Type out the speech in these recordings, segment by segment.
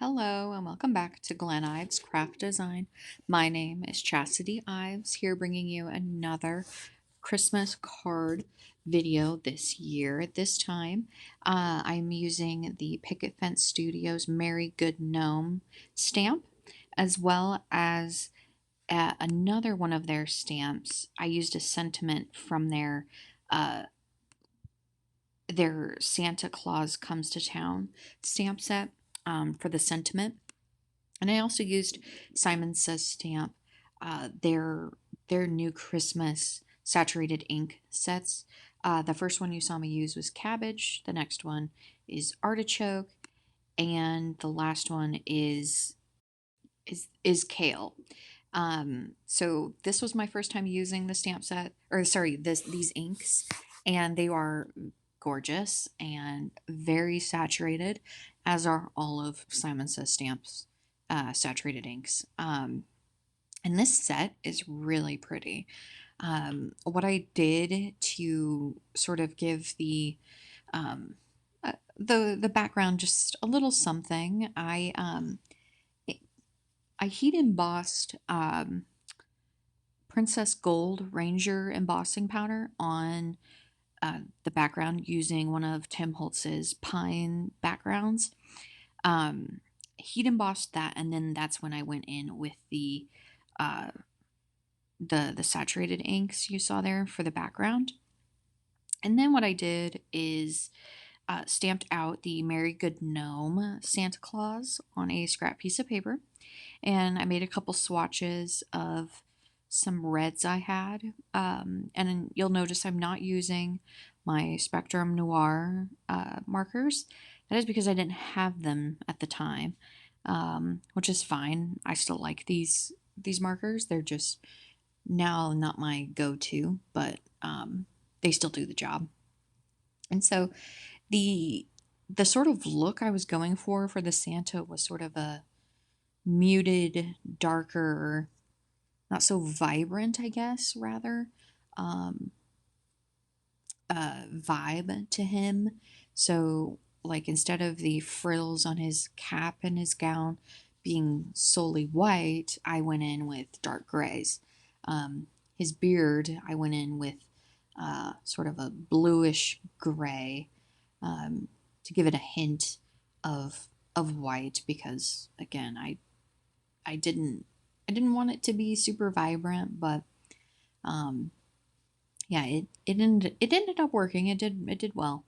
Hello and welcome back to Glen Ives Craft Design. My name is Chastity Ives, here bringing you another Christmas card video this year. This time, I'm using the Picket Fence Studios Merry Good Gnome stamp, as well as another one of their stamps. I used a sentiment from uh, their Santa Claus Comes to Town stamp set for the sentiment. And I also used Simon Says stamp, their new Christmas saturated ink sets. The first one you saw me use was cabbage. The next one is artichoke, and the last one is kale. So this was my first time using the stamp set, or sorry, these inks, and they are gorgeous and very saturated, as are all of Simon Says Stamps saturated inks. And this set is really pretty. What I did to sort of give the background just a little something, I heat embossed Princess Gold Ranger embossing powder on the background using one of Tim Holtz's pine backgrounds. Um, Heat embossed that, and then that's when I went in with uh, the saturated inks you saw there for the background. And then what I did is stamped out the Merry Good Gnome Santa Claus on a scrap piece of paper, and I made a couple swatches of some reds I had. And you'll notice I'm not using my Spectrum Noir markers. That is because I didn't have them at the time, which is fine. I still like these markers. They're just now not my go-to, but they still do the job. And so the the sort of look I was going for the Santa was sort of a muted, darker, not so vibrant, I guess, rather, um, vibe to him. So, like, instead of the frills on his cap and his gown being solely white, I went in with dark grays. His beard, I went in with sort of a bluish gray, to give it a hint of white because again I didn't I didn't want it to be super vibrant, but um, yeah, it ended up working. It did well.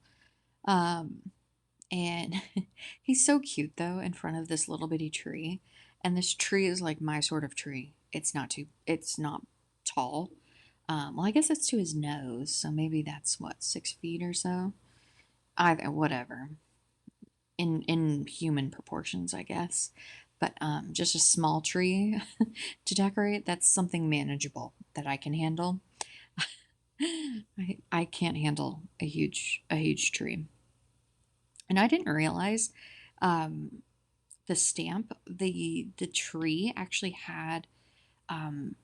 Um, and he's so cute though in front of this little bitty tree, and this tree is like my sort of tree. It's not tall. Well, I guess it's to his nose, so maybe that's what 6 feet or so. Either whatever in human proportions, I guess. But just a small tree to decorate, that's something manageable that I can handle. I can't handle a huge tree. And I didn't realize um, the stamp, the tree actually had um,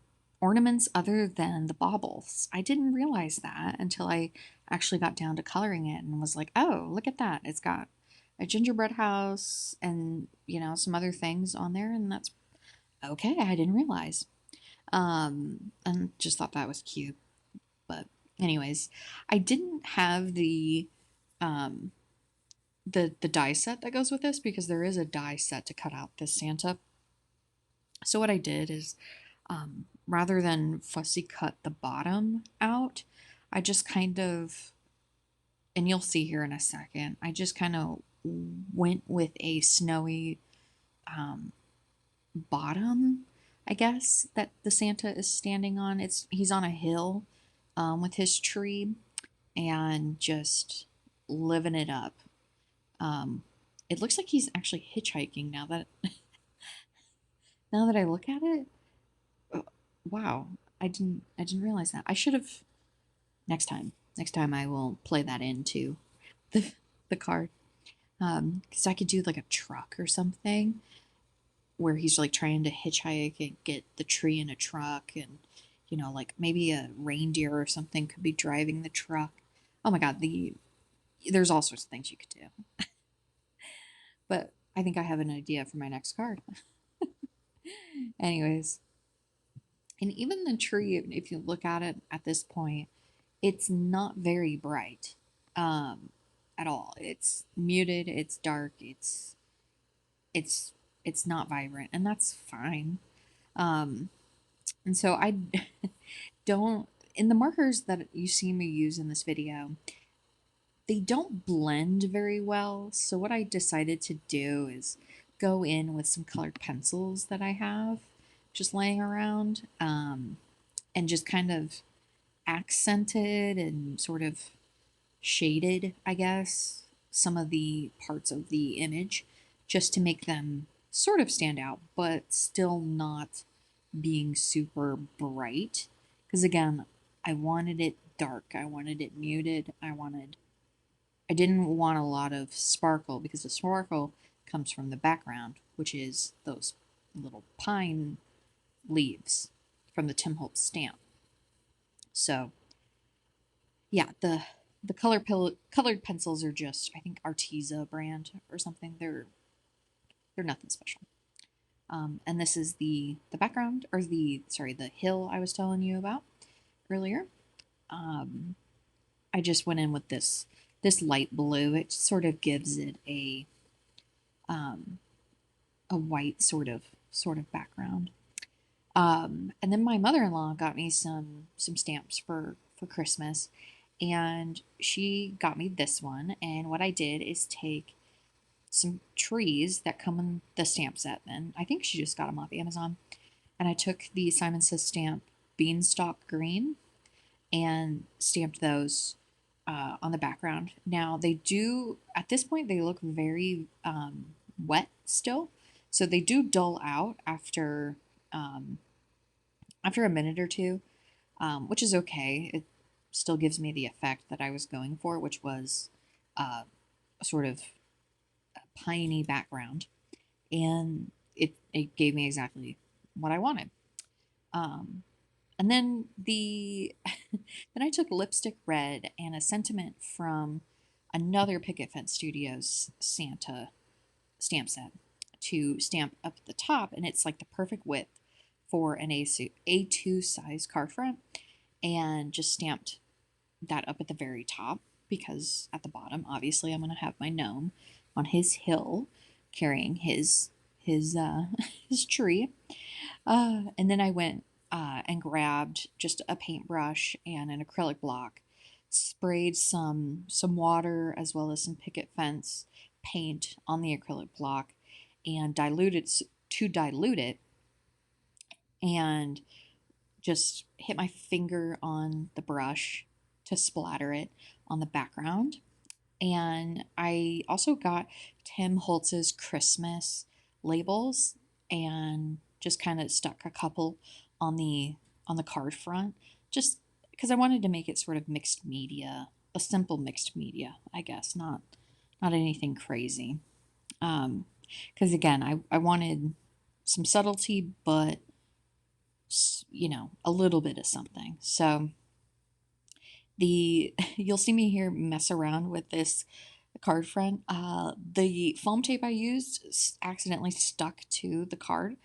ornaments other than the baubles. I didn't realize that until I actually got down to coloring it and was like, oh, look at that. It's got a gingerbread house and, some other things on there. And that's okay. I didn't realize. And just thought that was cute. But, anyways, I didn't have um, the die set that goes with this because there is a die set to cut out this Santa. So what I did is, rather than fussy cut the bottom out, I just kind of, and you'll see here in a second, I just kind of went with a snowy bottom, I guess, that the Santa is standing on. He's on a hill with his tree and just living it up. Um, it looks like he's actually hitchhiking now that I look at it. Wow, I didn't realize that. I should have next time I will play that into the the card. Because I could do like a truck or something where he's like trying to hitchhike and get the tree in a truck, and like maybe a reindeer or something could be driving the truck. Oh my god, there's all sorts of things you could do. But I think I have an idea for my next card. Anyways, and even the tree, if you look at it at this point, it's not very bright um, at all. It's muted, it's dark, it's it's not vibrant, and that's fine. Um, and so I don't in the markers that you see me use in this video, they don't blend very well. So what I decided to do is go in with some colored pencils that I have just laying around, and just kind of accented and sort of shaded, I guess, some of the parts of the image just to make them sort of stand out, but still not being super bright. Because again, I wanted it dark, I wanted it muted, I didn't want a lot of sparkle because the sparkle comes from the background, which is those little pine leaves from the Tim Holtz stamp. So yeah, the colored pencils are just, I think, Arteza brand or something. They're nothing special. And this is the background, or the hill I was telling you about earlier. Um, I just went in with this light blue. It sort of gives it um, a white sort of background. And then my mother-in-law got me some stamps for Christmas, and she got me this one. And what I did is take some trees that come in the stamp set. And I think she just got them off Amazon. And I took the Simon Says stamp Beanstalk Green and stamped those on the background. Now they do at this point they look very wet still, so they do dull out um, after a minute or two, which is okay. It still gives me the effect that I was going for, which was a sort of piney background, and it gave me exactly what I wanted. Um, and then then I took lipstick red and a sentiment from another Picket Fence Studios Santa stamp set to stamp up at the top, and it's like the perfect width for an A2 size card front, and just stamped that up at the very top because at the bottom, obviously, I'm going to have my gnome on his hill carrying his his tree. And then I went and grabbed just a paintbrush and an acrylic block, sprayed some water as well as some picket fence paint on the acrylic block, and dilute it, and just hit my finger on the brush to splatter it on the background. And I also got Tim Holtz's Christmas labels and just kind of stuck a couple on the card front, just because I wanted to make it sort of mixed media, a simple mixed media, I guess, not anything crazy. Because again, I wanted some subtlety, but a little bit of something. So you'll see me here mess around with this card front. The foam tape I used accidentally stuck to the card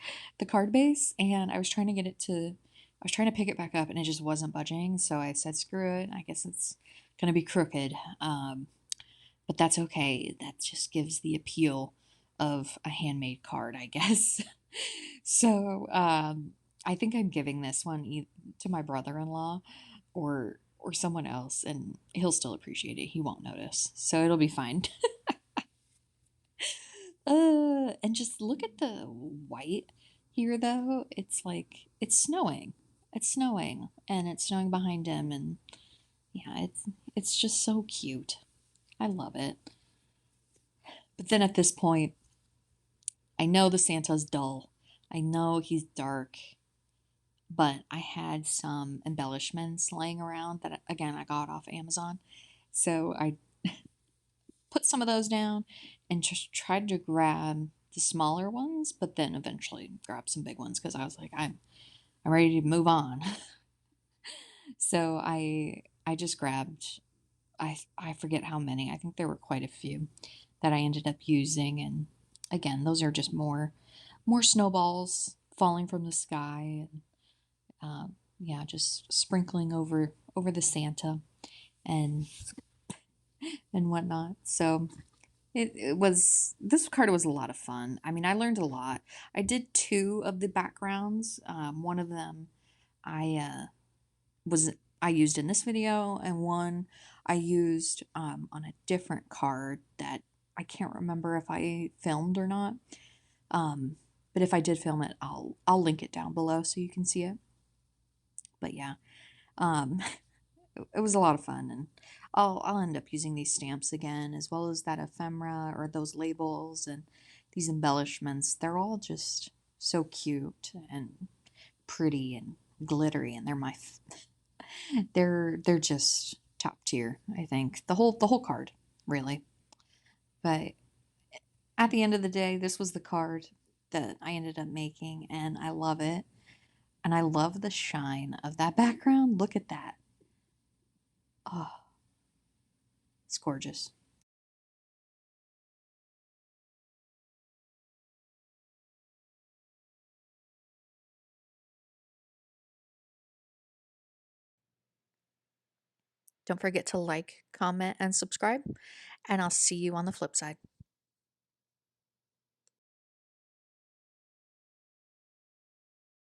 base, and I was trying to pick it back up, and it just wasn't budging. So I said, screw it. I guess it's gonna be crooked. But that's okay. That just gives the appeal of a handmade card, I guess. So I think I'm giving this one to my brother-in-law or someone else, and he'll still appreciate it. He won't notice, so it'll be fine. And just look at the white here, though. It's like it's snowing. It's snowing, and it's snowing behind him, and yeah, it's just so cute. I love it. But then at this point, I know the Santa's dull. I know he's dark, but I had some embellishments laying around that again I got off Amazon. So I put some of those down and just tried to grab the smaller ones, but then eventually grabbed some big ones because I was like, I'm ready to move on. So I just grabbed I forget how many. I think there were quite a few that I ended up using, and Again, those are just more snowballs falling from the sky, and yeah, just sprinkling over the Santa and whatnot. So it was, this card was a lot of fun. I mean, I learned a lot. I did two of the backgrounds. One of them I was I used in this video, and one I used on a different card that I can't remember if I filmed or not. Um, but if I did film it, I'll link it down below so you can see it. But yeah, um, it was a lot of fun, and I'll end up using these stamps again, as well as that ephemera or those labels and these embellishments. They're all just so cute and pretty and glittery, and they're just top tier. I think the whole card, really. But at the end of the day, this was the card that I ended up making, and I love it. And I love the shine of that background. Look at that. Oh, it's gorgeous. Don't forget to like, comment, and subscribe, and I'll see you on the flip side.